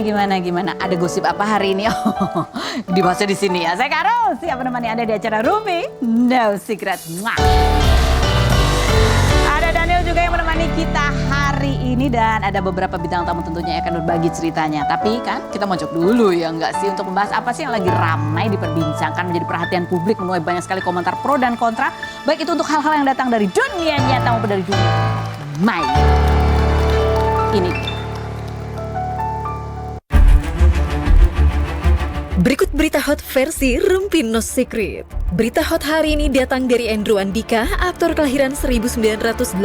Gimana? Ada gosip apa hari ini? Oh, dibahasnya di sini ya. Saya Karo, siap menemani Anda di acara Rumi No Secret. Mwah. Ada Daniel juga yang menemani kita hari ini dan ada beberapa bintang tamu tentunya yang akan berbagi ceritanya. Tapi kan kita mojok dulu ya enggak sih untuk membahas apa sih yang lagi ramai diperbincangkan menjadi perhatian publik, menuai banyak sekali komentar pro dan kontra. Baik itu untuk hal-hal yang datang dari dunia nyata maupun dari dunia maya. Ini. Berikut berita hot versi Rumpi No Secret. Berita hot hari ini datang dari Andrew Andika, aktor kelahiran 1987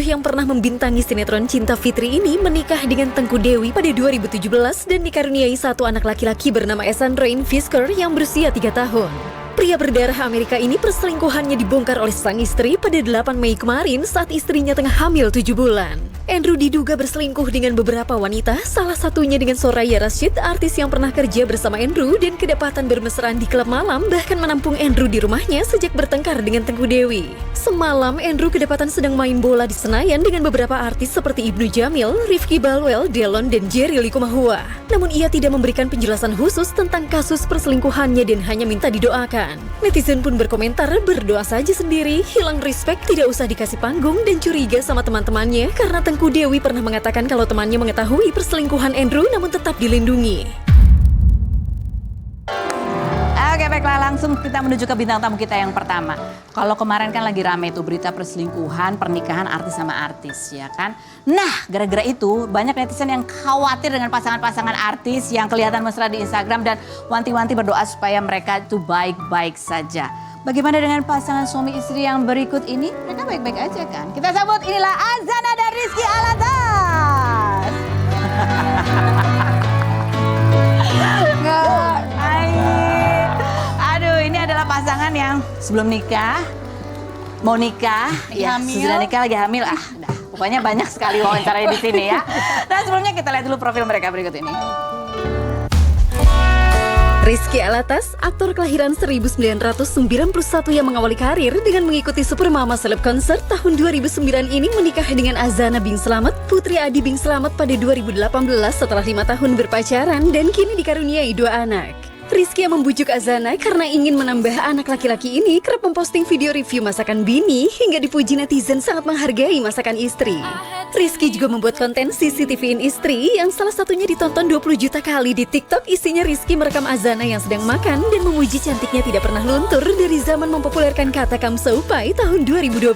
yang pernah membintangi sinetron Cinta Fitri ini menikah dengan Tengku Dewi pada 2017 dan dikaruniai satu anak laki-laki bernama Ethan Rain Fisker yang berusia 3 tahun. Pria berdarah Amerika ini perselingkuhannya dibongkar oleh sang istri pada 8 Mei kemarin saat istrinya tengah hamil 7 bulan. Andrew diduga berselingkuh dengan beberapa wanita, salah satunya dengan Soraya Rashid, artis yang pernah kerja bersama Andrew dan kedapatan bermesraan di klub malam, bahkan menampung Andrew di rumahnya sejak bertengkar dengan Tengku Dewi. Semalam, Andrew kedapatan sedang main bola di Senayan dengan beberapa artis seperti Ibnu Jamil, Rifki Balwell, Delon, dan Jerry Likumahua. Namun ia tidak memberikan penjelasan khusus tentang kasus perselingkuhannya dan hanya minta didoakan. Netizen pun berkomentar, berdoa saja sendiri, hilang respect, tidak usah dikasih panggung, dan curiga sama teman-temannya karena Tengku Dewi pernah mengatakan kalau temannya mengetahui perselingkuhan Andrew namun tetap dilindungi. Oke, baiklah, langsung kita menuju ke bintang tamu kita yang pertama. Kalau kemarin kan lagi rame tuh berita perselingkuhan, pernikahan artis sama artis, ya kan? Nah, gara-gara itu banyak netizen yang khawatir dengan pasangan-pasangan artis yang kelihatan mesra di Instagram dan wanti-wanti berdoa supaya mereka itu baik-baik saja. Bagaimana dengan pasangan suami istri yang berikut ini? Mereka baik-baik aja kan? Kita sambut, inilah Azana dan Rizky Alatas. Aduh, ini adalah pasangan yang sebelum nikah, mau nikah, ya sudah nikah lagi hamil. Udah, pokoknya banyak sekali wawancaranya di sini ya. Dan sebelumnya kita lihat dulu profil mereka berikut ini. Rizky Alatas, aktor kelahiran 1991 yang mengawali karir dengan mengikuti Supermama Celeb Concert tahun 2009 ini menikah dengan Azana Bing Slamet, putri Adi Bing Slamet pada 2018 setelah 5 tahun berpacaran dan kini dikaruniai 2 anak. Rizky yang membujuk Azana karena ingin menambah anak laki-laki ini kerap memposting video review masakan Bini hingga dipuji netizen sangat menghargai masakan istri. Rizky juga membuat konten CCTV-in istri yang salah satunya ditonton 20 juta kali di TikTok. Isinya Rizky merekam Azana yang sedang makan dan memuji cantiknya tidak pernah luntur dari zaman mempopulerkan kata kamsaupai tahun 2012.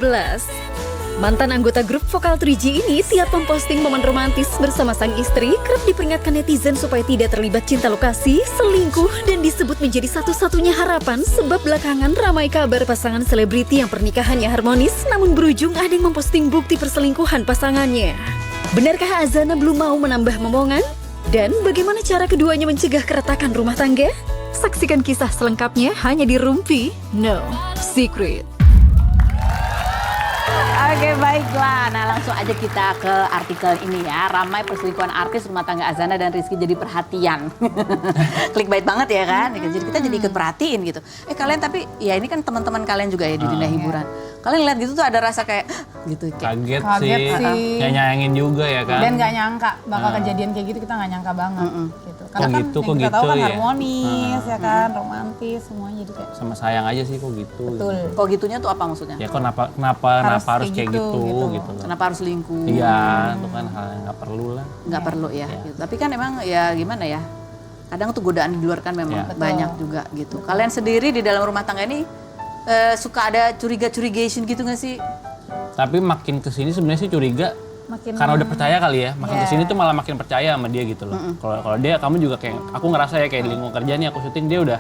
Mantan anggota grup vokal 3G ini tiap memposting momen romantis bersama sang istri, kerap diperingatkan netizen supaya tidak terlibat cinta lokasi, selingkuh, dan disebut menjadi satu-satunya harapan sebab belakangan ramai kabar pasangan selebriti yang pernikahannya harmonis namun berujung ada yang memposting bukti perselingkuhan pasangannya. Benarkah Azana belum mau menambah momongan? Dan bagaimana cara keduanya mencegah keretakan rumah tangga? Saksikan kisah selengkapnya hanya di Rumpi No Secret. Oke, baiklah. Nah, langsung aja kita ke artikel ini ya. Ramai perselingkuhan artis rumah tangga Azana dan Rizky jadi perhatian. Clickbait banget ya kan? Jadi kita jadi ikut perhatiin gitu. Kalian tapi ya ini kan teman-teman kalian juga ya di dunia hiburan. Kalian lihat gitu tuh ada rasa kayak gitu. Kaget sih. Nggak nyayangin juga ya kan. Dan nggak nyangka bakal kejadian kayak gitu, kita nggak nyangka banget gitu. Karena kan gitu, yang kita tahu kan ya? harmonis ya kan, romantis semuanya jadi kayak. Sama sayang aja sih kok gitu. Betul. Kok gitunya tuh apa maksudnya? Ya kok kenapa harus kayak gitu gitu loh. Kenapa harus selingkuh? Iya, itu kan hal yang nggak perlu lah. Nggak perlu ya. Gitu. Tapi kan emang ya gimana ya? Kadang tuh godaan di luar kan memang banyak juga gitu. Kalian sendiri di dalam rumah tangga ini suka ada curigation gitu nggak sih? Tapi makin kesini sebenarnya sih curiga karena udah percaya kali ya. Makin kesini tuh malah makin percaya sama dia gitu loh. Kalau dia, kamu juga kayak aku ngerasa ya kayak di lingkungan kerja nih aku syuting dia udah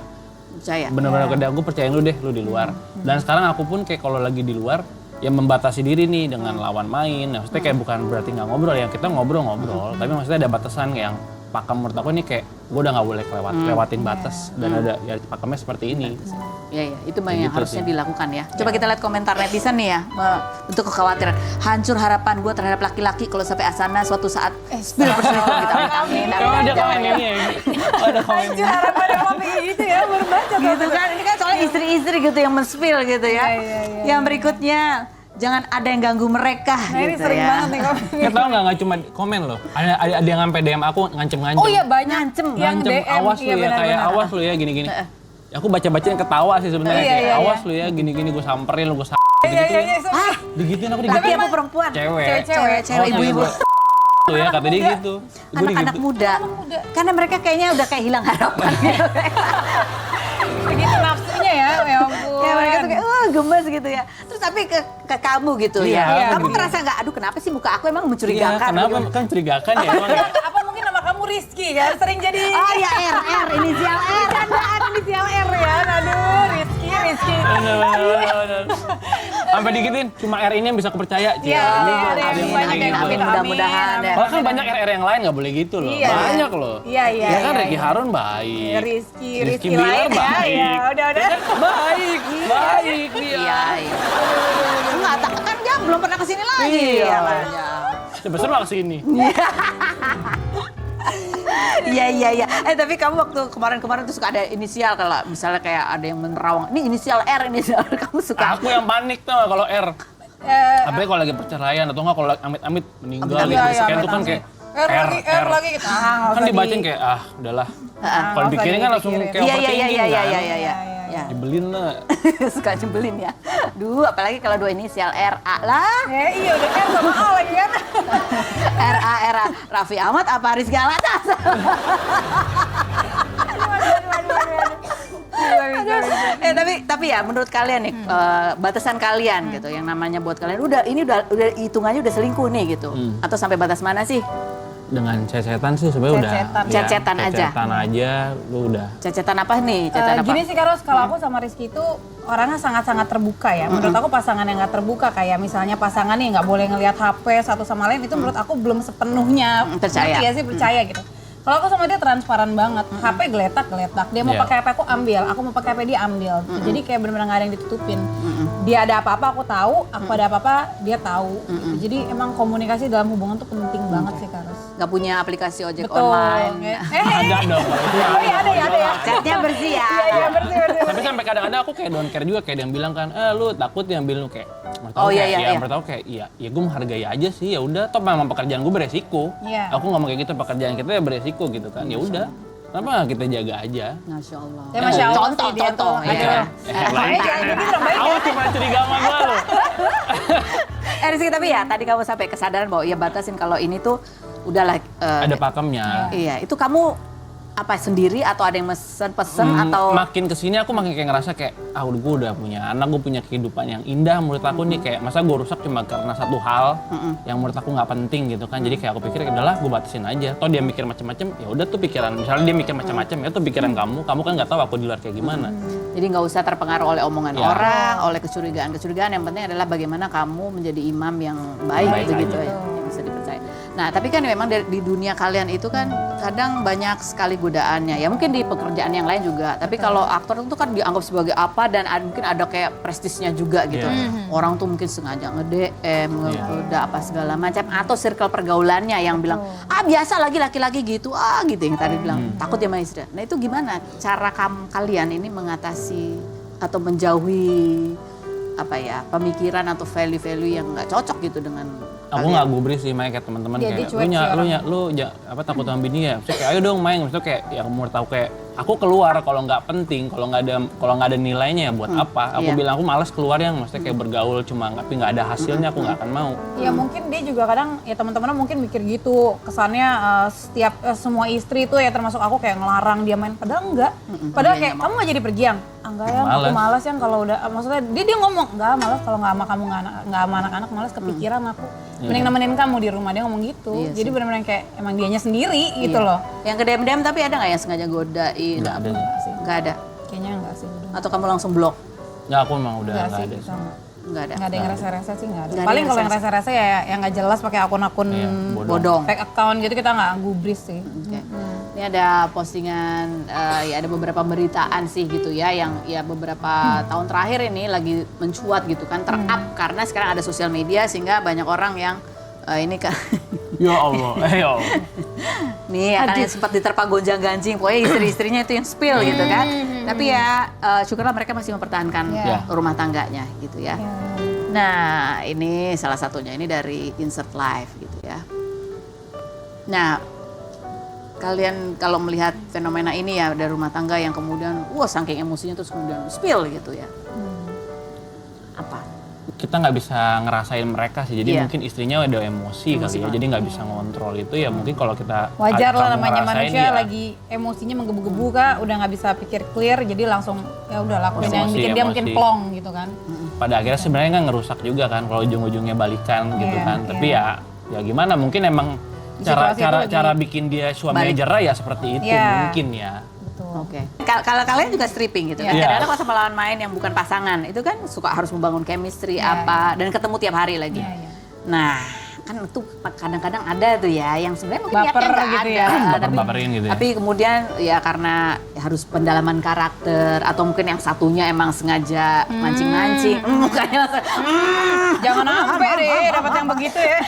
percaya. Bener-bener kerja aku percayain lu deh, lu di luar. Dan sekarang aku pun kayak kalau lagi di luar ya membatasi diri nih dengan lawan main. Nah, maksudnya kayak bukan berarti nggak ngobrol ya, kita ngobrol-ngobrol. Tapi maksudnya ada batasan yang pakem menurut aku nih kayak gue udah nggak boleh lewatin batas dan ada ya pakemnya seperti ini. Iya, itu yang gitu harusnya sih. dilakukan ya. Coba kita lihat komentar netizen nih ya, untuk kekhawatiran. Hancur harapan gue terhadap laki-laki kalau sampai Azana suatu saat spill perselingkuhan kita. Amin. Ada komen ini ya. Ada komen. Hancur harapan mami itu ya, baru baca Gitu kan, ini kan soalnya istri-istri gitu yang men-spill gitu ya. Yang berikutnya, jangan ada yang ganggu mereka. Nah ini gitu sering ya. banget nih komen. Ya tau nggak cuma komen loh. Ada yang sampai DM aku ngancem-ngancem. Oh iya banyak yang Ngancem, DM. awas lu iya, ya, kayak benar-benar. awas lu ya gini-gini. Aku baca-bacain ketawa sih sebenarnya Iya, kayak iya, awas iya. lu ya gini-gini gue samperin lu gue Iya iya iya. Ah, digituin aku laki digituin. apa perempuan? Cewek. Cewek, ibu-ibu. Lu ya kata dia gitu. Gue Anak-anak muda. Karena mereka kayaknya udah kayak hilang harapan gitu. Begitu nafsunya ya ampun. Kayak mereka tuh kayak, gemes gitu ya. Terus tapi ke kamu gitu Iya, ya. Kamu gitu. ngerasa nggak, aduh kenapa sih muka aku emang Iya, mencurigakan? kenapa gitu. kan curigakan ya emang ya. Apa mungkin nama kamu Rizky kan? Sering jadi Oh iya R, inisial R. candaan inisial R ya. Aduh, Rizky. Bener. Sampai digituin, cuma R ini yang bisa kepercaya. Iya, ada yang yang banyak kayak yang gitu. amin, mudah-mudahan ya. Malah kan banyak RR yang lain nggak boleh gitu loh. Iya. Banyak loh. Iya, iya, Ya kan iya, Ricky iya. Harun baik. Rizky Bilar lain ya. baik. Ya, udah. Baik dia. Iya. Enggak, kan dia belum pernah kesini lagi. Iya. Makanya. Coba seru kesini. Iya. Tapi kamu waktu kemarin tuh suka ada inisial kalau misalnya kayak ada yang menerawang. Ini inisial R, inisial R. Kamu suka? Aku yang panik tau gak kalau R. Apalagi kalau lagi perceraian atau enggak kalau amit-amit meninggal Amit-amit, gitu. iya, Sekian itu kan amit-amit. kayak R lagi. Kan dibacain kayak udahlah. Kalau dipikirin kan langsung kayak overthinking kan. Iya. Dibelin lah. Suka nyebelin ya. Duh, apalagi kalau dua inisial R A lah. Iya udah kan sama A lagi kan. R A Raffi Ahmad apa Rizky Alatas? Tapi ya menurut kalian nih batasan kalian gitu yang namanya buat kalian udah hitungannya udah selingkuh nih gitu atau sampai batas mana sih? Dengan cecetan sih sebenarnya udah. Cecetan. ya, Cecetan aja. Cecetan aja lu udah. Cecetan apa nih? Cecetan apa? Gini sih Karos, kalau aku sama Rizky itu orangnya sangat-sangat terbuka ya. Menurut aku pasangan yang nggak terbuka kayak misalnya pasangan nih nggak boleh ngelihat HP satu sama lain itu menurut aku belum sepenuhnya Percaya. ngerti ya sih percaya gitu. Kalau aku sama dia transparan banget, HP geletak. Dia mau Iya. pakai HP aku ambil, aku mau pakai HP dia ambil. Jadi kayak benar-benar nggak ada yang ditutupin. Dia ada apa-apa aku tahu, aku ada apa-apa dia tahu. Gitu. Jadi emang komunikasi dalam hubungan tuh penting banget sih Karos. Gak punya aplikasi ojek Betul. online. Ada dong. Oh iya ada ya. Chatnya bersih ya. Iya bersih. Tapi sampai kadang-kadang aku kayak don't care juga kayak yang bilang kan, lu takut yang bilang kayak menurut Oh, aku iya, kayak, iya. menurut aku kayak iya gue menghargai aja sih ya udah toh memang pekerjaan gue beresiko. Iya. Aku ngomong kayak gitu pekerjaan kita ya beresiko gitu kan. Ya udah. Kenapa nggak kita jaga aja? Masya Allah. Ya, Masya Allah Contoh. sih dia tuh. Iya. Makanya jangan jadi orang baik ya. Aku cuma curiga sama gue loh. Rizky tapi ya tadi kamu sampai kesadaran bahwa ya batasin kalau ini tuh udahlah. Ada pakemnya. Iya, itu kamu apa sendiri atau ada yang pesen atau Makin kesini aku makin kayak ngerasa kayak gue udah punya anak, gue punya kehidupan yang indah menurut aku nih kayak masa gue rusak cuma karena satu hal yang menurut aku nggak penting gitu kan. Jadi kayak aku pikir udahlah gue batasin aja. Toh dia mikir macam-macam ya udah tuh pikiran. Misalnya dia mikir macam-macam ya tuh pikiran kamu kan nggak tahu aku di luar kayak gimana. jadi nggak usah terpengaruh oleh omongan Ya. orang, oleh kecurigaan. Yang penting adalah bagaimana kamu menjadi imam yang baik, Baik gitu aja. ya, yang bisa dipercaya. Nah, tapi kan memang di dunia kalian itu kan kadang banyak sekali godaannya. Ya mungkin di pekerjaan yang lain juga. Tapi kalau aktor itu kan dianggap sebagai apa dan mungkin ada kayak prestisnya juga gitu. Orang tuh mungkin sengaja nge-DM, ngegoda apa segala macam atau circle pergaulannya yang bilang, biasa lagi laki-laki gitu, gitu yang tadi bilang takut ya sama istri. Nah, itu gimana cara kalian ini mengatasi atau menjauhi apa ya pemikiran atau value-value yang nggak cocok gitu dengan Aku nggak gubris sih main kayak teman-teman Dia kayak cuek sih lu takut sama bini ya. Maksudnya kayak ayo dong main. Maksudnya kayak yang mau tahu kayak aku keluar kalau nggak penting, kalau nggak ada nilainya ya buat apa? Aku Iya. bilang aku malas keluar yang maksudnya kayak bergaul cuma tapi nggak ada hasilnya aku nggak akan mau. Ya mungkin dia juga kadang ya teman-teman mungkin mikir gitu kesannya setiap semua istri itu ya termasuk aku kayak ngelarang dia main padahal enggak. Padahal kayak kamu nggak jadi pergi yang enggak ya aku Malas. malas yang kalau udah maksudnya dia ngomong enggak malas kalau nggak sama kamu nggak sama anak-anak malas kepikiran aku. Mending nemenin kamu di rumah dia ngomong gitu. Iya Jadi benar-benar kayak emang dianya sendiri gitu Iya. loh. Yang kedem-dem tapi ada nggak yang sengaja godain? Nggak ada. Nggak ada. Kayaknya enggak sih. Atau kamu langsung blok? Nggak aku emang udah Enggak nggak sih. ada. Sama. Nggak ada. Nggak ada yang rese-rese sih nggak ada. Nggak ada Paling yang kalau yang rese-rese. rese-rese ya yang nggak jelas pakai akun-akun Iya, Bodong. fake account gitu kita nggak gubris sih. Oke. Ini ada postingan, ya ada beberapa beritaan sih gitu ya, yang ya beberapa tahun terakhir ini lagi mencuat gitu kan, ter-up karena sekarang ada sosial media sehingga banyak orang yang ini kan Ya Allah, ya Allah. Nih, akan yang sempat diterpa gonjang-ganjing, pokoknya istri-istrinya itu yang spill gitu kan. Tapi ya syukurlah mereka masih mempertahankan rumah tangganya gitu ya. Nah, ini salah satunya, ini dari Insert Life gitu ya. Nah, kalian kalau melihat fenomena ini ya dari rumah tangga yang kemudian, saking emosinya terus kemudian spill gitu ya. Apa? Kita nggak bisa ngerasain mereka sih, jadi Iya. mungkin istrinya udah emosi kali ya, jadi nggak bisa ngontrol itu ya. Mungkin kalau kita Wajar lah kamu namanya ngerasain, manusia ya, lagi emosinya menggebu-gebu Kak, udah nggak bisa pikir clear jadi langsung ya udah lakuin yang Emosi, bikin dia mungkin emosi. plong gitu kan. pada akhirnya sebenarnya nggak ngerusak juga kan kalau ujung-ujungnya balikan gitu Iya, kan. Tapi iya. ya gimana, mungkin emang Di cara situasi itu cara lagi- cara bikin dia suaminya Balik. jerah ya seperti itu Iya. mungkin ya. Betul. Oke. Kalau kalian juga stripping gitu kan. Iya. Kadang-kadang kalau sama lawan main yang bukan pasangan, itu kan suka harus membangun chemistry apa dan ketemu tiap hari lagi. Iya, iya. Nah, kan itu kadang-kadang ada tuh ya yang sebenarnya mungkin Baper niatnya nggak gitu ada, ya. Baper-baperin gitu ya. Tapi kemudian ya karena harus pendalaman karakter atau mungkin yang satunya emang sengaja mancing-mancing, mukanya langsung, Jangan sampai deh dapat yang begitu ya.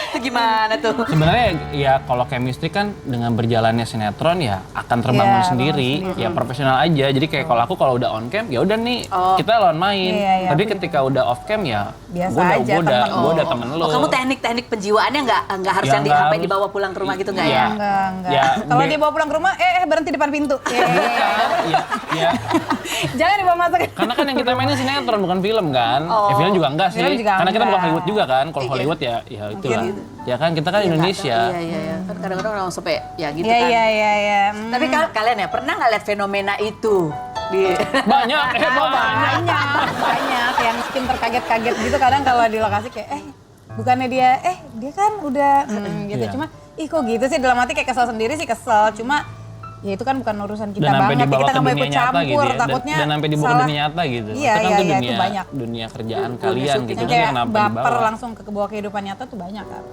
itu gimana tuh? Sebenarnya ya kalau chemistry kan dengan berjalannya sinetron ya akan terbangun Iya, sendiri, ya profesional aja. Jadi kayak kalau aku kalau udah on cam ya udah nih Oh. kita lawan main. Iya, iya. Tapi ketika udah off cam ya Biasa gua aja, temen. udah temen lo. Oh, kamu teknik-teknik penjiwaannya nggak harus Ya, yang nggak sampai harus. dibawa pulang ke rumah gitu nggak Iya. ya? Enggak. Ya, Kalau be- dia bawa pulang ke rumah, berhenti depan pintu. ya, Jangan dibawa masuk. karena kan yang kita mainin sinetron bukan film kan. Oh. Ya film juga enggak sih. Film juga Karena kita bukan enggak. Hollywood juga kan. Kalau Iya. Hollywood ya itulah. gitu. Ya kan kita kan Indonesia. Iya. Kan kadang-kadang orang sampai ya gitu Iya, kan. iya, iya, iya. Tapi kalian ya pernah nggak lihat fenomena itu di Banyak, banyak. banyak yang bikin terkaget-kaget gitu kadang kalau di lokasi kayak bukannya dia kan udah gitu Iya. cuma kok gitu sih dalam hati kayak kesel sendiri sih kesel cuma ya itu kan bukan urusan kita Dan sampai banget dibawa kita ke nggak mau dunia ikut nyata gitu campur ya. takutnya Dan sampai dibawa ke salah. dunia nyata gitu. Iya, Itu kan iya, tuh iya, dunia, itu banyak. dunia kerjaan Dunia kalian syuting. gitu. yang Itu kayak kenapa baper dibawa? langsung ke bawah kehidupan nyata tuh banyak kan.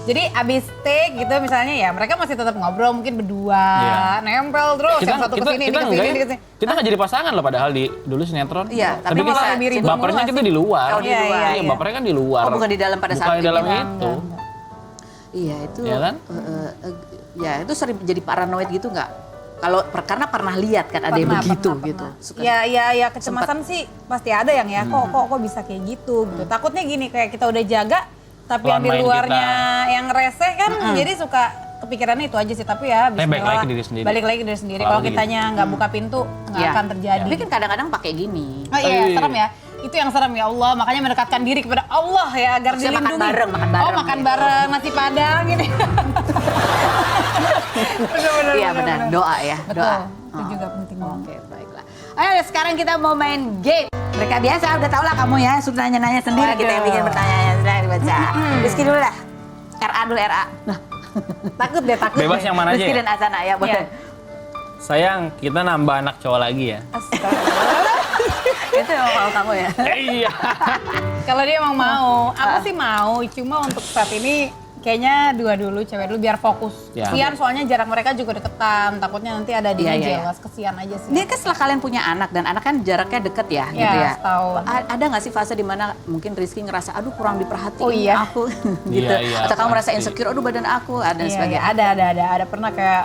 Jadi abis take gitu misalnya ya mereka masih tetap ngobrol mungkin berdua Iya. nempel terus yang satu kesini ini kesini enggak ini ya. kesini. Kita nggak jadi pasangan loh padahal dulu sinetron. Iya, tapi tapi kita malah lebih ribut bapernya mulu kita di luar. Oh, di luar. Iya, Iya. bapernya kan di luar. Oh, bukan di dalam pada saat Bukan di dalam ini. itu. Iya itu. Iya kan? Ya itu sering jadi paranoid gitu nggak? Kalau karena pernah lihat kan ada yang Pernah, begitu pernah, gitu. pernah. Suka. Ya kecemasan sih pasti ada yang ya kok bisa kayak gitu gitu. Takutnya gini kayak kita udah jaga tapi yang di Pelan main luarnya yang reseh kan jadi suka kepikirannya itu aja sih tapi ya Tapi balik lagi ke diri sendiri. Balik lagi ke diri sendiri. Selalu Kalau gitu. kitanya nggak buka pintu nggak Iya. akan terjadi. Tapi kan kadang-kadang pakai gini. Oh iya, Iya. serem ya. Itu yang serem ya Allah, makanya mendekatkan diri kepada Allah ya agar Maksudnya makan dilindungi. bareng, makan Oh, bareng makan gitu. bareng nasi padang gitu. Iya benar, doa ya, Betul. doa. Itu juga penting banget. Oke, baiklah. Ayo sekarang kita mau main game. Mereka biasa, udah tau lah kamu ya, sudah nanya-nanya sendiri kita yang bikin pertanyaannya, sudah dibaca. Rizky dulu lah. RA dulu, RA. Nah, Takut deh, takut. Bebas deh. yang mana aja Rizky ya? dan Asana ya, boleh. Iya. Sayang, kita nambah anak cowok lagi ya. Itu yang mau kamu ya. Iya. Kalau dia emang mau, aku sih mau. Cuma untuk saat ini kayaknya dua dulu, cewek dulu biar fokus. Ya. Kesian soalnya jarak mereka juga deketan. Takutnya nanti ada dia Iya, iya, iya. jelas. Kesian aja sih. Ini kan setelah kalian punya anak dan anak kan jaraknya deket ya, Iya, gitu ya. setahun. Ada nggak sih fase dimana mungkin Rizky ngerasa, aduh kurang diperhatiin Oh, iya. aku, gitu. Iya, iya, Atau kamu merasa pasti. insecure, aduh badan aku, dan Iya, sebagainya. iya, ada pernah kayak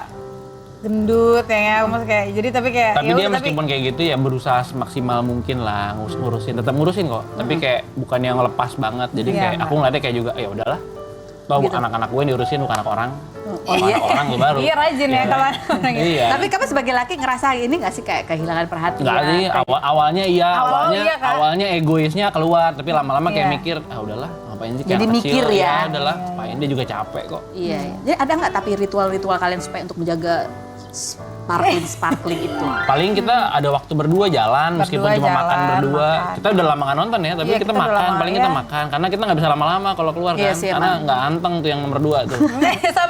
gendut ya, maksudnya kayak jadi tapi kayak Tapi ya dia udah, meskipun kayak gitu ya berusaha semaksimal mungkin lah ngurusin, tetap ngurusin kok. Tapi kayak bukan yang lepas banget. Jadi Iya, kayak enggak. aku ngeliatnya kayak juga, ya udahlah. Toh anak-anak gue diurusin bukan anak orang. Oh, iya. Anak orang gue baru. Iya rajin ya kalau orang gitu. Iya. Tapi kamu sebagai laki ngerasa ini nggak sih kayak kehilangan perhatian? Enggak sih, kayak- awalnya iya, iya, Kak. awalnya egoisnya keluar, tapi lama-lama kayak Iya. mikir, udahlah, ngapain sih Jadi kayak anak mikir kecil, ya. udahlah, ngapain dia juga capek kok. Iya, iya. Jadi ada nggak tapi ritual-ritual kalian supaya untuk menjaga sparkling itu? Paling kita ada waktu berdua jalan, meskipun Berdua cuma makan jalan, berdua. makan. Kita udah lama nggak nonton ya, tapi Iya, kita kita udah makan, lama, paling kita iya. makan. Karena kita nggak bisa lama-lama kalau keluar Iya kan, sih, karena emang. nggak anteng tuh yang nomor 2 tuh.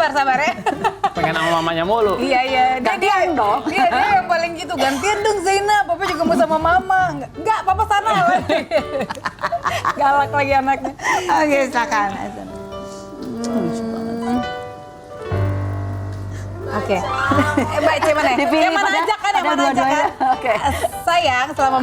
sabar ya. Pengen sama mamanya mulu. Iya iya. Gantian dong. Iya dia yang paling gitu. Gantian dong Zainab. Papa juga mau sama mama. Enggak, papa sana. Galak lagi anaknya. Oke, silakan. Oke. Mbak, C mana ya? Dipilih Yang mana pada- aja kan yang mau nanya kan. Oke. Sayang, selama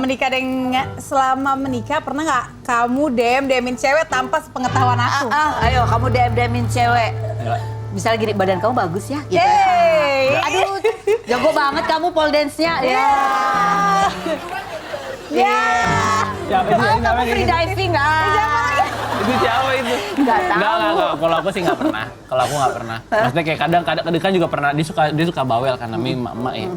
menikah pernah nggak kamu DM-in cewek tanpa sepengetahuan aku? Ayo kamu DM-in cewek. Enggak. Misalnya gini, badan kamu bagus ya gitu. Yeay. Aduh, jago banget kamu pole dance-nya. Ya. Ya. Siapa itu? Oh, kamu Namanya free gitu. diving ah. Itu siapa itu? Nggak tahu. Enggak. Kalau aku sih nggak pernah. Kalau aku nggak pernah. Maksudnya kayak kadang kan juga pernah. Dia suka bawel kan namanya emak-emak ya.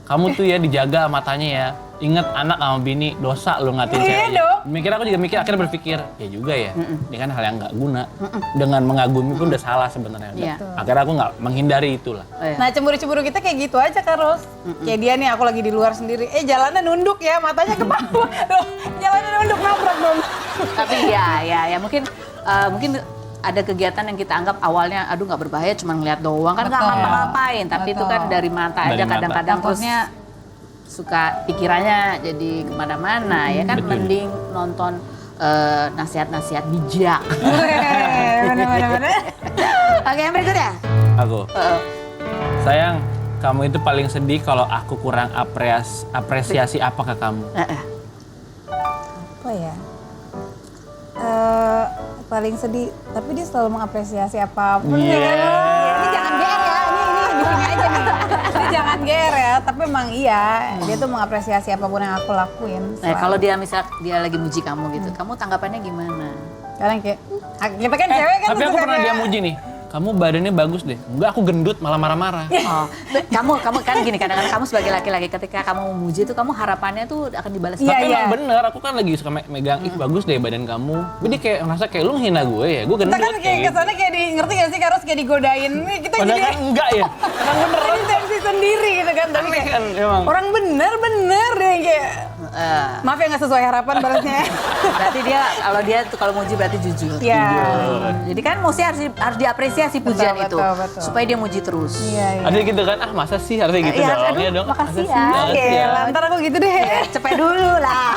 Kamu tuh ya dijaga matanya ya. Ingat anak sama bini, dosa lu ngatin Iya ceweknya. dong. Aku juga mikir, akhirnya berpikir, ya juga ya. Ini kan hal yang nggak guna. Dengan mengagumi pun udah salah sebenarnya. Iya. Akhirnya aku nggak menghindari itulah. Oh, iya. Nah cemburu-cemburu kita kayak gitu aja Kak Ros. Kayak dia nih aku lagi di luar sendiri. Jalannya nunduk ya, matanya ke bawah. Loh, jalannya nunduk nabrak dong. Tapi ya mungkin ada kegiatan yang kita anggap awalnya aduh nggak berbahaya cuma ngeliat doang kan nggak Betul. ngapa-ngapain tapi itu kan dari mata Dari aja mata. kadang-kadang terus Takutnya suka pikirannya jadi kemana-mana ya kan Betul. mending nonton nasihat-nasihat bijak. bener-bener. Oke yang berikutnya. Aku. Sayang, kamu itu paling sedih kalau aku kurang apresiasi apa ke kamu? Apa ya? Paling sedih, tapi dia selalu mengapresiasi apapun. Iya. Ya. Ini jangan GR ya, ini di sini aja nih. Ini jangan GR ya, tapi emang iya, dia tuh mengapresiasi apapun yang aku lakuin. Nah, kalau dia misal dia lagi muji kamu gitu, kamu tanggapannya gimana? Kadang kayak, kita kan cewek kan. Tapi aku suka pernah kayak- dia muji nih. Kamu badannya bagus deh. Enggak, aku gendut malah marah-marah. Oh, kamu kan gini kadang-kadang kamu sebagai laki-laki ketika kamu memuji itu kamu harapannya tuh akan dibalas. Iya, Tapi iya. emang bener, aku kan lagi suka megang, ih bagus deh badan kamu. Jadi kayak ngerasa kayak lu hina gue ya, gue gendut Kita kan kayak gitu. kesannya kayak ngerti gak sih Karos kayak digodain. Kita Padahal jadi kan enggak ya. Kan bener. jadi tensi sendiri gitu kan. Tapi Aneh kayak kan emang. orang bener deh kayak maaf ya nggak sesuai harapan balasnya. Berarti dia kalau muji berarti jujur. Iya. Jadi kan mesti harus diapresiasi pujian Betul, itu betul. supaya dia muji terus. Iya. Ada gitu kan, ah masa sih harusnya gitu Iya, dong. aduh, Iya dong. makasih Masa ya. sih? Oke, Makasih ya. lantar aku gitu deh. Cepet dulu lah.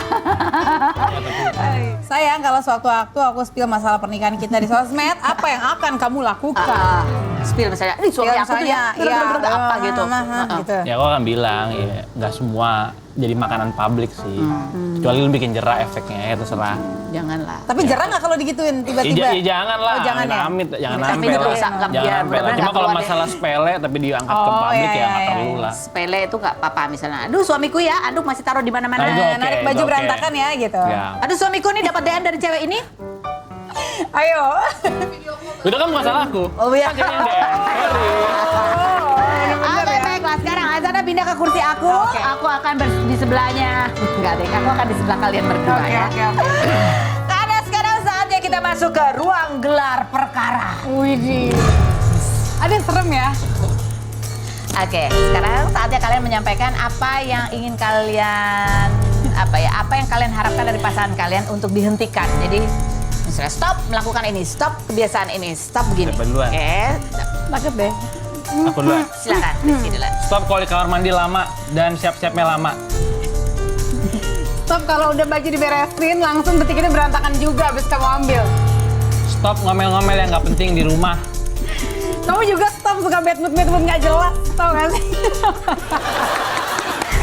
Sayang, kalau suatu waktu aku spill masalah pernikahan kita di sosmed, apa yang akan kamu lakukan? Spill misalnya, ini suami aku tuh ya, apa gitu. gitu. Ya aku akan bilang ya nggak semua jadi makanan publik sih. Kecuali lu bikin jerak efeknya ya terserah. Janganlah. Tapi jarang nggak kalau digituin tiba-tiba? Iya jangan lah, Oh, jangan ya? amit, jangan Tapi sampai itu lah. dosa, nggak- Jangan biar sampai lah. benar-benar Cuma nggak kalau keluar masalah sepele tapi diangkat ke Oh, publik iya, ya nggak iya, perlu iya. lah. Sepele itu nggak apa-apa misalnya. Aduh suamiku ya, aduh masih taruh di mana-mana. Nah, itu oke, Narik baju itu oke. berantakan ya gitu. Ya. Aduh suamiku nih dapat DM dari cewek ini. Ayo. Itu kan bukan salah aku. Oh iya. Kan dia yang DM. Sorry. Oke baiklah sekarang Azana pindah ke kursi aku. Oke. Aku akan di sebelahnya. Enggak deh, aku akan di sebelah kalian berdua Oke, ya. oke, oke. Karena sekarang saatnya kita masuk ke ruang gelar perkara. Widih. Ada yang serem ya? Oke, sekarang saatnya kalian menyampaikan apa yang ingin kalian apa yang kalian harapkan dari pasangan kalian untuk dihentikan. Jadi misalnya stop melakukan ini, stop kebiasaan ini, stop begini. Siapa duluan? Oke, Takut deh. Aku duluan. silakan Rizky duluan. Stop kalau di kamar mandi lama dan siap-siapnya lama. Stop kalau udah baju diberesin langsung detik ini berantakan juga habis kamu ambil. Stop ngomel-ngomel yang nggak penting di rumah. Kamu juga stop suka bad mood nggak jelas, tau gak sih?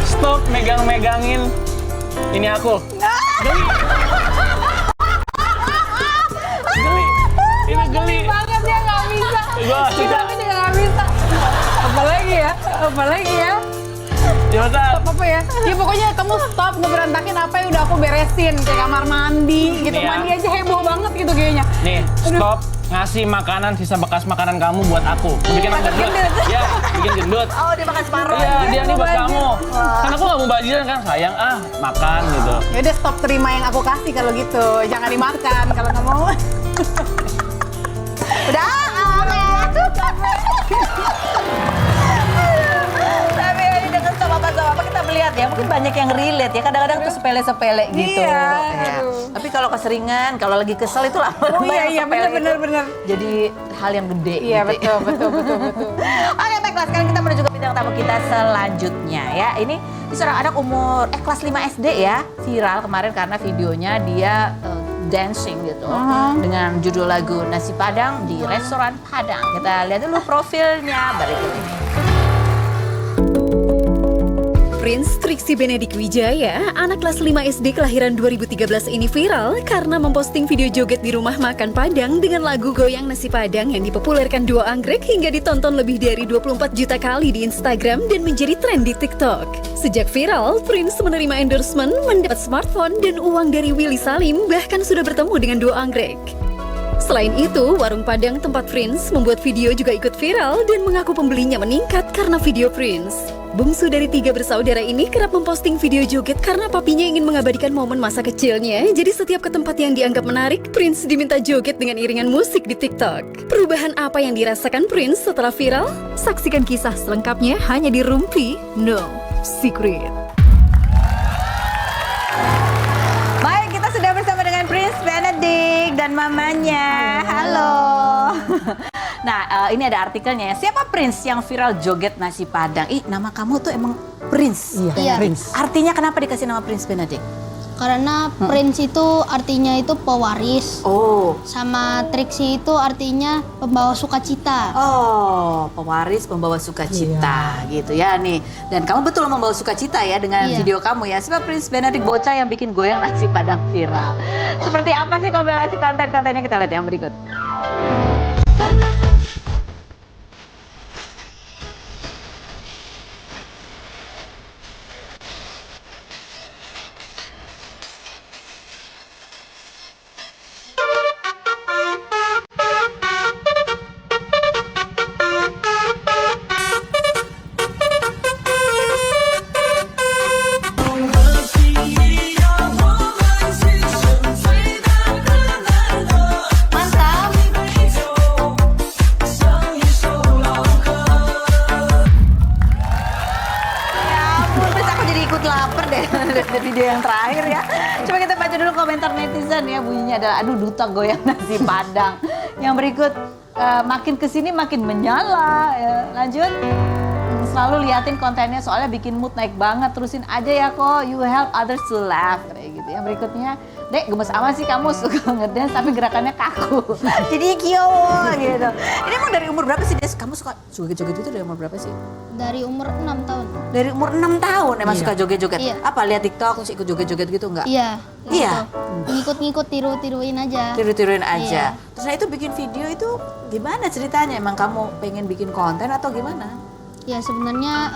Stop megang-megangin ini aku. Geli. Geli. Ini geli. Banget dia nggak bisa. Gua nggak suka. Aku juga nggak bisa. Apalagi ya? Ya masa? Apa ya? Ya pokoknya kamu stop ngeberantakin apa yang udah aku beresin kayak kamar mandi gitu. Nih ya. Mandi aja heboh banget gitu kayaknya. Nih, stop ngasih makanan sisa bekas makanan kamu buat aku. Bikin aku gendut. Ya, bikin gendut. Oh, dia makan separuh. Iya, dia nih buat baju. kamu. Kan aku gak mau bajiran kan, sayang makan gitu. Ya udah stop terima yang aku kasih kalau gitu. Jangan dimakan kalau nggak mau. Udah, tapi ini dengan stop apa kita melihat ya, mungkin banyak yang relate ya, kadang-kadang tuh sepele-sepele gitu. Iya, Ya. aduh. Tapi kalau keseringan, kalau lagi kesel itu lama-lama Oh iya, yang iya, sepele bener, itu bener. jadi hal yang gede. Iya gitu. betul. Oke baiklah, sekarang kita menuju ke bintang tamu kita selanjutnya ya. Ini seorang anak umur kelas 5 SD ya, viral kemarin karena videonya dia dancing gitu dengan judul lagu Nasi Padang di restoran Padang. Kita lihat dulu profilnya berikut ini. Prince Trixie Benedik Wijaya, anak kelas 5 SD kelahiran 2013 ini viral karena memposting video joget di rumah makan Padang dengan lagu Goyang Nasi Padang yang dipopulerkan duo anggrek hingga ditonton lebih dari 24 juta kali di Instagram dan menjadi tren di TikTok. Sejak viral, Prince menerima endorsement, mendapat smartphone dan uang dari Willy Salim, bahkan sudah bertemu dengan duo anggrek. Selain itu, warung Padang tempat Prince membuat video juga ikut viral dan mengaku pembelinya meningkat karena video Prince. Bungsu dari 3 bersaudara ini kerap memposting video joget karena papinya ingin mengabadikan momen masa kecilnya. Jadi setiap ke tempat yang dianggap menarik, Prince diminta joget dengan iringan musik di TikTok. Perubahan apa yang dirasakan Prince setelah viral? Saksikan kisah selengkapnya hanya di Rumpi No Secret. Baik, kita sudah bersama dengan Prince Benedik dan mamanya. Halo. Nah, ini ada artikelnya ya. Siapa Prince yang viral joget nasi Padang? Ih, nama kamu tuh emang Prince. Iya. Prince. Artinya kenapa dikasih nama Prince Benedik? Karena Prince itu artinya itu pewaris. Oh. Sama Trixie itu artinya pembawa sukacita. Oh, pewaris pembawa sukacita gitu ya nih. Dan kamu betul membawa sukacita ya dengan Iya. video kamu ya. Siapa Prince Benedik bocah yang bikin goyang nasi Padang viral? Seperti apa sih kombinasi konten-kontennya, kita lihat yang berikut. Dari video yang terakhir ya. Coba kita baca dulu komentar netizen ya. Bunyinya adalah, aduh duta goyang nasi Padang. Yang berikut, makin kesini makin menyala. Ya, lanjut. Selalu liatin kontennya soalnya bikin mood naik banget. Terusin aja ya kok, you help others to laugh. Kayak gitu. Yang berikutnya, Dek gemes amat sih kamu suka ngedance tapi gerakannya kaku. Jadi kiowo gitu. Ini emang dari umur berapa sih Des? Kamu suka joget-joget itu dari umur berapa sih? Dari umur 6 tahun. Dari umur 6 tahun emang suka joget-joget? Iya. Apa lihat TikTok terus ikut joget-joget gitu enggak? Iya. Iya? Ngikut-ngikut tiru-tiruin aja. Tiru-tiruin aja. Iya. Terus nah itu bikin video itu gimana ceritanya? Emang kamu pengen bikin konten atau gimana? Ya sebenarnya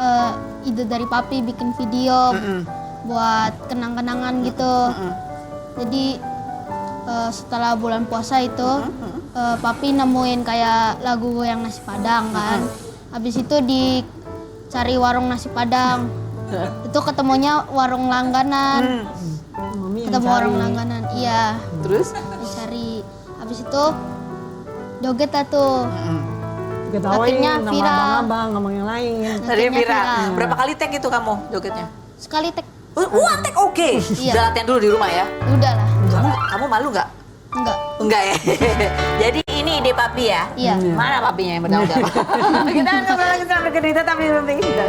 ide dari papi bikin video buat kenang-kenangan gitu. Jadi setelah bulan puasa itu papi nemuin kayak lagu Goyang Nasi Padang kan. Habis itu dicari warung nasi Padang. Itu ketemunya warung langganan. Ketemu warung langganan. Iya. Terus? Dicari. Habis itu joget lah tuh. Ketawain Akhirnya nama viral. abang-abang, ngomong yang lain. Tadi Akhirnya viral. viral. Berapa kali tag itu kamu jogetnya? Sekali tek. Wah, tag oke. Iya. Udah latihan dulu di rumah ya? Udah lah. Kamu malu nggak? Enggak. Enggak ya? Jadi ini ide papi ya? Iya. Mana papinya yang bertanggung jawab? Kita akan ngobrol lagi sama berikut, tapi belum kita